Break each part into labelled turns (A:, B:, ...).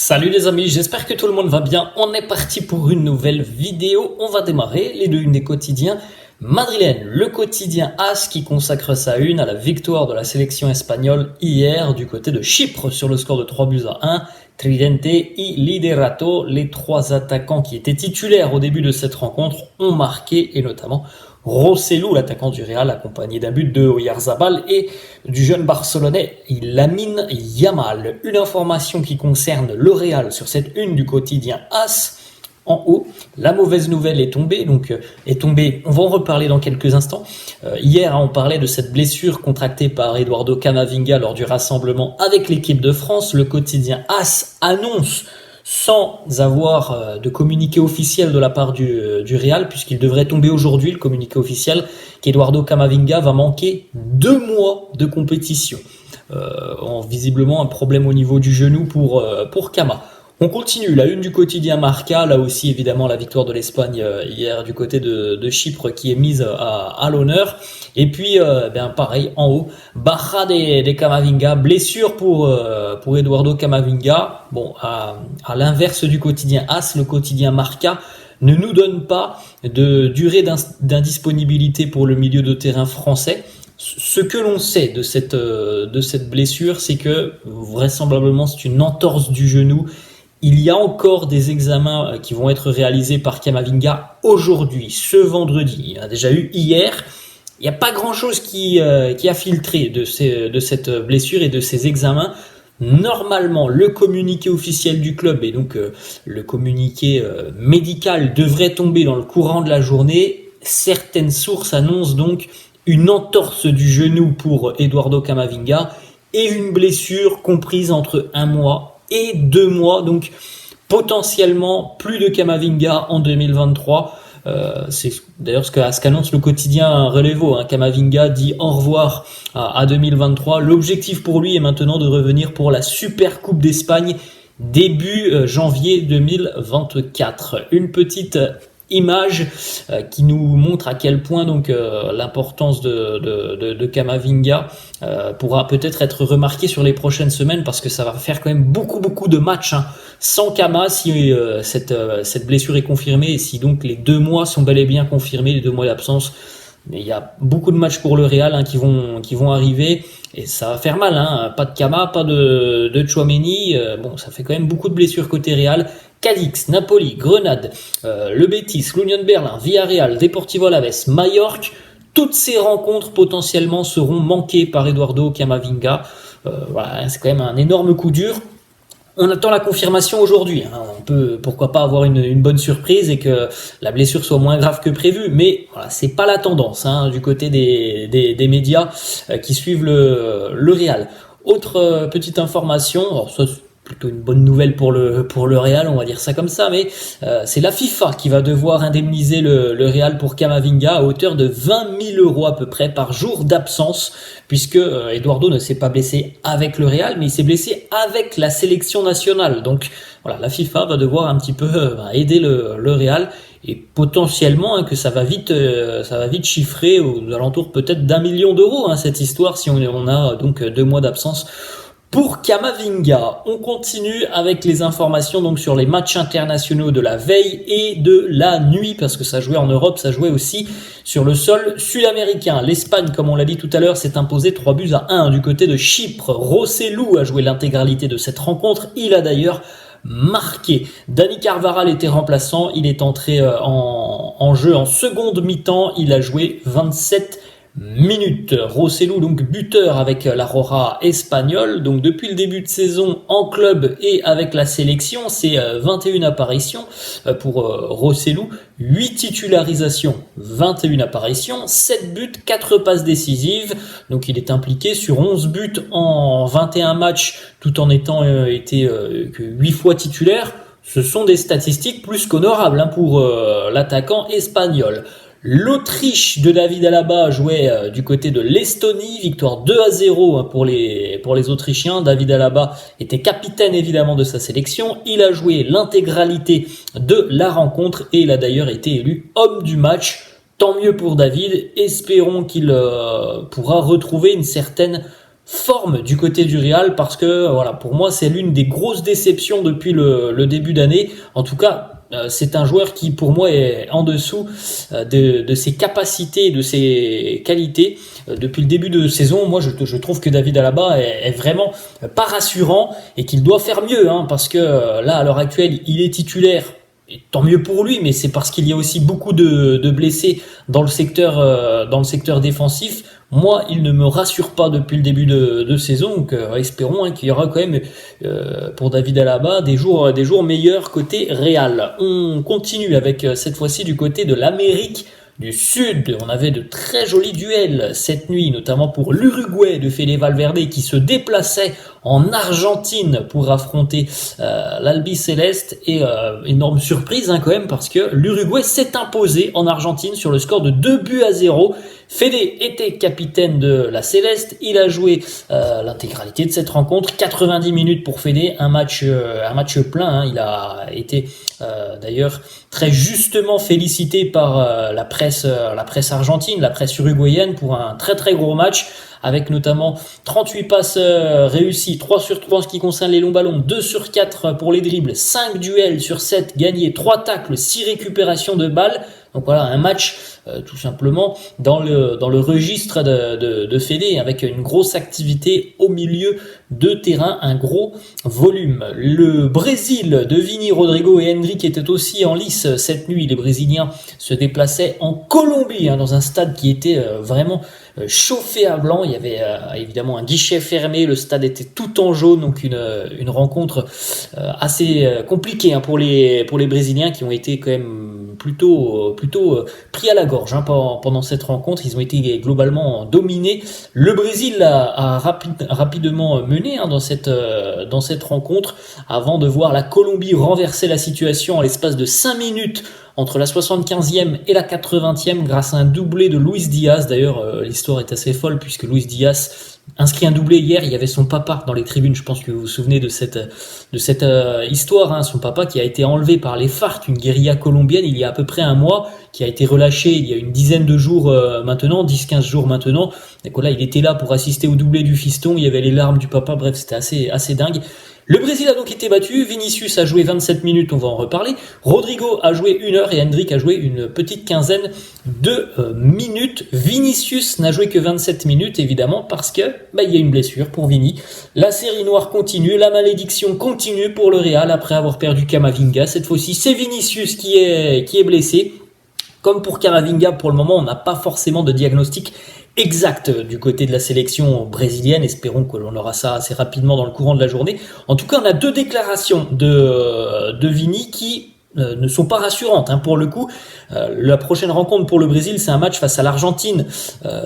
A: Salut les amis, j'espère que tout le monde va bien. On est parti pour une nouvelle vidéo. On va démarrer les deux unes des quotidiens madrilènes. Le quotidien AS qui consacre sa une à la victoire de la sélection espagnole hier du côté de Chypre sur le score de 3-1. Tridente y Liderato, les trois attaquants qui étaient titulaires au début de cette rencontre ont marqué, et notamment Rosselló, l'attaquant du Real, accompagné d'un but de Oyarzabal et du jeune barcelonais Lamine Yamal. Une information qui concerne le Real sur cette une du quotidien AS. En haut, la mauvaise nouvelle est tombée, on va en reparler dans quelques instants. Hier, on parlait de cette blessure contractée par Eduardo Camavinga lors du rassemblement avec l'équipe de France. Le quotidien AS annonce, sans avoir de communiqué officiel de la part du Real, puisqu'il devrait tomber aujourd'hui, le communiqué officiel, qu'Eduardo Camavinga va manquer 2 mois de compétition. Visiblement un problème au niveau du genou pour Cama. On continue, la une du quotidien Marca, là aussi évidemment la victoire de l'Espagne hier du côté de Chypre qui est mise à l'honneur. Et puis pareil, en haut, Baja de Camavinga, blessure pour Eduardo Camavinga. Bon, à l'inverse du quotidien AS, le quotidien Marca ne nous donne pas de durée d'indisponibilité pour le milieu de terrain français. Ce que l'on sait de cette blessure, c'est que vraisemblablement c'est une entorse du genou. Il y a encore des examens qui vont être réalisés par Camavinga aujourd'hui, ce vendredi. Il y en a déjà eu hier. Il n'y a pas grand-chose qui a filtré de cette blessure et de ces examens. Normalement, le communiqué officiel du club et donc le communiqué médical devrait tomber dans le courant de la journée. Certaines sources annoncent donc une entorse du genou pour Eduardo Camavinga et une blessure comprise entre 1 mois et 2 mois, donc potentiellement plus de Camavinga en 2023. C'est d'ailleurs ce qu'annonce le quotidien Relevo. Camavinga dit au revoir à 2023. L'objectif pour lui est maintenant de revenir pour la Super Coupe d'Espagne début janvier 2024. Une petite image qui nous montre à quel point donc l'importance de Camavinga pourra peut-être être remarquée sur les prochaines semaines, parce que ça va faire quand même beaucoup de matchs sans Cama si cette blessure est confirmée, et si donc les 2 mois sont bel et bien confirmés, les 2 mois d'absence. Mais il y a beaucoup de matchs pour le Real qui vont arriver, et ça va faire mal. Pas de Cama, pas de Tchouaméni. Ça fait quand même beaucoup de blessures côté Real. Cadix, Napoli, Grenade, le Betis, l'Union Berlin, Villarreal, Deportivo Alavés, Majorque, toutes ces rencontres potentiellement seront manquées par Eduardo Camavinga. C'est quand même un énorme coup dur. On attend la confirmation aujourd'hui. On peut pourquoi pas avoir une bonne surprise et que la blessure soit moins grave que prévu, mais voilà, c'est pas la tendance du côté des médias qui suivent le Real. Autre petite information, alors ça c'est plutôt une bonne nouvelle pour le Real, on va dire ça comme ça, mais c'est la FIFA qui va devoir indemniser le Real pour Camavinga à hauteur de 20 000 € à peu près par jour d'absence, puisque Eduardo ne s'est pas blessé avec le Real, mais il s'est blessé avec la sélection nationale. Donc voilà, la FIFA va devoir un petit peu aider le Real, et potentiellement que ça va vite chiffrer aux alentours peut-être d'1 million d'euros cette histoire, si on a donc 2 mois d'absence pour Camavinga. On continue avec les informations donc sur les matchs internationaux de la veille et de la nuit, parce que ça jouait en Europe, ça jouait aussi sur le sol sud-américain. L'Espagne, comme on l'a dit tout à l'heure, s'est imposée 3-1 du côté de Chypre. Rosselló a joué l'intégralité de cette rencontre. Il a d'ailleurs marqué. Dani Carvajal était remplaçant. Il est entré en jeu en seconde mi-temps. Il a joué 27 minutes. Rosselló donc buteur avec la Roja espagnole. Donc depuis le début de saison en club et avec la sélection, c'est 21 apparitions pour Rosselló, 8 titularisations, 21 apparitions, 7 buts, 4 passes décisives. Donc il est impliqué sur 11 buts en 21 matchs, tout en étant été que 8 fois titulaire. Ce sont des statistiques plus qu'honorables pour l'attaquant espagnol. L'Autriche de David Alaba jouait du côté de l'Estonie, victoire 2-0 pour les Autrichiens. David Alaba était capitaine évidemment de sa sélection. Il a joué l'intégralité de la rencontre et il a d'ailleurs été élu homme du match. Tant mieux pour David. Espérons qu'il pourra retrouver une certaine forme du côté du Real parce que voilà, pour moi c'est l'une des grosses déceptions depuis le début d'année. En tout cas, c'est un joueur qui pour moi est en dessous de ses capacités, de ses qualités. Depuis le début de saison, moi je trouve que David Alaba est vraiment pas rassurant et qu'il doit faire mieux, hein, parce que là à l'heure actuelle il est titulaire. Et tant mieux pour lui, mais c'est parce qu'il y a aussi beaucoup de blessés dans le secteur défensif. Moi, il ne me rassure pas depuis le début de saison, donc espérons, hein, qu'il y aura quand même pour David Alaba des jours meilleurs côté Real. On continue avec cette fois-ci du côté de l'Amérique du Sud. On avait de très jolis duels cette nuit, notamment pour l'Uruguay de Fede Valverde qui se déplaçait en Argentine pour affronter l'Albiceleste. Et énorme surprise, hein, quand même, parce que l'Uruguay s'est imposé en Argentine sur le score de 2-0. Fede était capitaine de la Céleste, il a joué l'intégralité de cette rencontre, 90 minutes pour Fede, un match plein, hein. Il a été d'ailleurs très justement félicité par la presse argentine, la presse uruguayenne pour un très très gros match, avec notamment 38 passes réussies, 3 sur 3 en ce qui concerne les longs ballons, 2 sur 4 pour les dribbles, 5 duels sur 7 gagnés, 3 tacles, 6 récupérations de balles. Donc voilà, un match tout simplement dans le registre de Fede, avec une grosse activité au milieu de terrain, un gros volume. Le Brésil de Vini, Rodrigo et Endrick étaient aussi en lice cette nuit. Les Brésiliens se déplaçaient en Colombie, hein, dans un stade qui était vraiment chauffé à blanc. Il y avait évidemment un guichet fermé, le stade était tout en jaune, donc une rencontre assez compliquée, hein, pour les Brésiliens, qui ont été quand même plutôt pris à la gorge, hein, pendant cette rencontre. Ils ont été globalement dominés. Le Brésil a rapidement mené, hein, dans cette rencontre, avant de voir la Colombie renverser la situation en l'espace de 5 minutes entre la 75e et la 80e grâce à un doublé de Luis Diaz. D'ailleurs, l'histoire est assez folle puisque Luis Diaz inscrit un doublé hier. Il y avait son papa dans les tribunes. Je pense que vous vous souvenez de cette histoire, hein. Son papa qui a été enlevé par les FARC, une guérilla colombienne, il y a à peu près un mois, qui a été relâché il y a une dizaine de jours maintenant, 10-15 jours maintenant. Et là, il était là pour assister au doublé du fiston. Il y avait les larmes du papa. Bref, c'était assez dingue. Le Brésil a donc été battu, Vinicius a joué 27 minutes, on va en reparler, Rodrigo a joué 1 heure et Endrick a joué une petite quinzaine de minutes. Vinicius n'a joué que 27 minutes, évidemment, parce que il y a une blessure pour Vini. La série noire continue, la malédiction continue pour le Real après avoir perdu Camavinga. Cette fois-ci, c'est Vinicius qui est blessé. Comme pour Camavinga, pour le moment, on n'a pas forcément de diagnostic exact du côté de la sélection brésilienne. Espérons que l'on aura ça assez rapidement dans le courant de la journée. En tout cas, on a 2 déclarations de Vini qui ne sont pas rassurantes, hein, pour le coup. La prochaine rencontre pour le Brésil, c'est un match face à l'Argentine.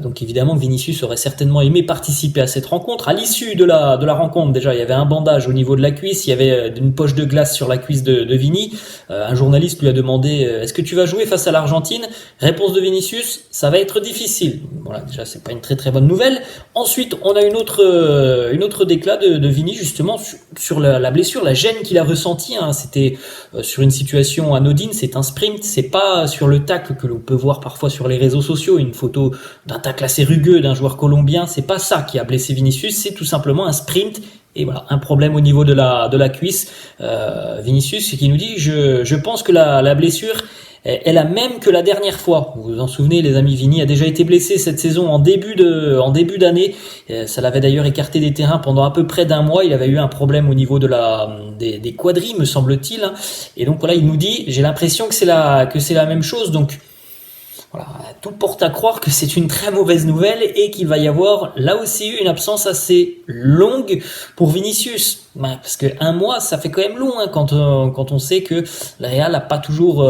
A: Donc évidemment, Vinicius aurait certainement aimé participer à cette rencontre. À l'issue de la rencontre, déjà, il y avait un bandage au niveau de la cuisse, il y avait une poche de glace sur la cuisse de Vini. Un journaliste lui a demandé est-ce que tu vas jouer face à l'Argentine? Réponse de Vinicius, ça va être difficile. Voilà, déjà, c'est pas une très très bonne nouvelle. Ensuite, on a une autre déclat de Vini, justement, sur la blessure, la gêne qu'il a ressentie, hein. C'était sur une situation anodine, c'est un sprint, c'est pas sur le tacle que l'on peut voir parfois sur les réseaux sociaux, une photo d'un tacle assez rugueux d'un joueur colombien. C'est pas ça qui a blessé Vinicius, c'est tout simplement un sprint. Et voilà, un problème au niveau de la cuisse. Vinicius qui nous dit je pense que la blessure est la même que la dernière fois. Vous vous en souvenez, les amis, Vini a déjà été blessé cette saison en début d'année. Ça l'avait d'ailleurs écarté des terrains pendant à peu près d'un mois. Il avait eu un problème au niveau des quadris, me semble-t-il. Et donc voilà, il nous dit j'ai l'impression que c'est la même chose. Donc voilà, tout porte à croire que c'est une très mauvaise nouvelle et qu'il va y avoir là aussi une absence assez longue pour Vinicius. Parce que un mois, ça fait quand même long, hein, quand on sait que le Real n'a pas toujours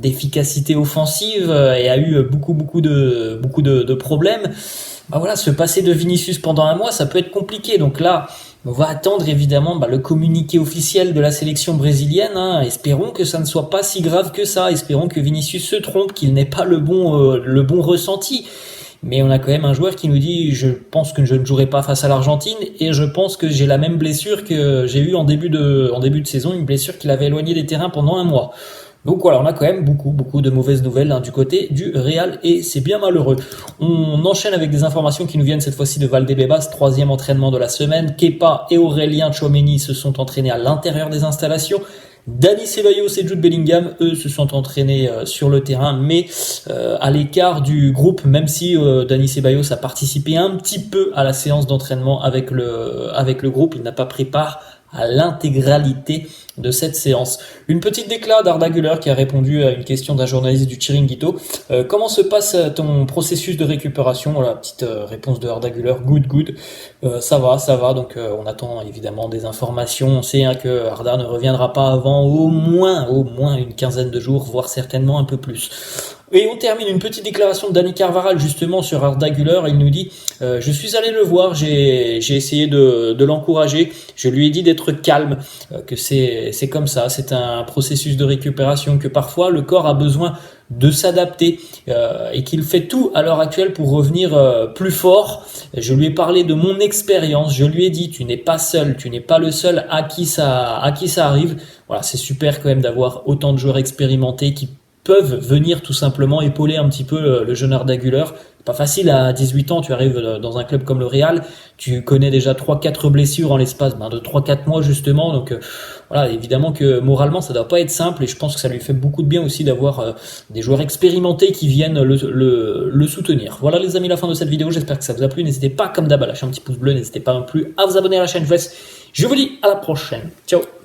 A: d'efficacité offensive et a eu beaucoup de problèmes. Voilà, se passer de Vinicius pendant un mois, ça peut être compliqué. Donc là, on va attendre évidemment le communiqué officiel de la sélection brésilienne, hein. Espérons que ça ne soit pas si grave que ça. Espérons que Vinicius se trompe, qu'il n'ait pas le bon ressenti. Mais on a quand même un joueur qui nous dit je pense que je ne jouerai pas face à l'Argentine et je pense que j'ai la même blessure que j'ai eu en début de saison, une blessure qui l'avait éloigné des terrains pendant un mois. Donc voilà, on a quand même beaucoup de mauvaises nouvelles du côté du Real et c'est bien malheureux. On enchaîne avec des informations qui nous viennent cette fois-ci de Valdebebas, troisième entraînement de la semaine. Kepa et Aurélien Tchouaméni se sont entraînés à l'intérieur des installations. Dani Ceballos et Jude Bellingham, eux, se sont entraînés sur le terrain, mais à l'écart du groupe, même si Dani Ceballos a participé un petit peu à la séance d'entraînement avec le groupe, il n'a pas pris part à l'intégralité de cette séance. Une petite déclat d'Arda Güler qui a répondu à une question d'un journaliste du Chiringuito. Comment se passe ton processus de récupération? Voilà, petite réponse de Arda Güler. Good. Ça va. Donc on attend évidemment des informations. On sait que Arda ne reviendra pas avant au moins une quinzaine de jours, voire certainement un peu plus. Et on termine une petite déclaration de Dani Carvajal justement sur Arda Güler. Il nous dit je suis allé le voir, j'ai essayé de l'encourager, je lui ai dit d'être calme, que c'est comme ça, c'est un processus de récupération, que parfois le corps a besoin de s'adapter et qu'il fait tout à l'heure actuelle pour revenir plus fort. Je lui ai parlé de mon expérience, je lui ai dit tu n'es pas seul, tu n'es pas le seul à qui ça arrive. Voilà, c'est super quand même d'avoir autant de joueurs expérimentés qui peuvent venir tout simplement épauler un petit peu le jeune Arda Güler. C'est pas facile à 18 ans, tu arrives dans un club comme le Real, tu connais déjà 3-4 blessures en l'espace de 3-4 mois justement, donc voilà, évidemment que moralement ça doit pas être simple et je pense que ça lui fait beaucoup de bien aussi d'avoir des joueurs expérimentés qui viennent le soutenir. Voilà les amis, la fin de cette vidéo, j'espère que ça vous a plu, n'hésitez pas comme d'hab à lâcher un petit pouce bleu, n'hésitez pas non plus à vous abonner à la chaîne, je vous dis à la prochaine, ciao.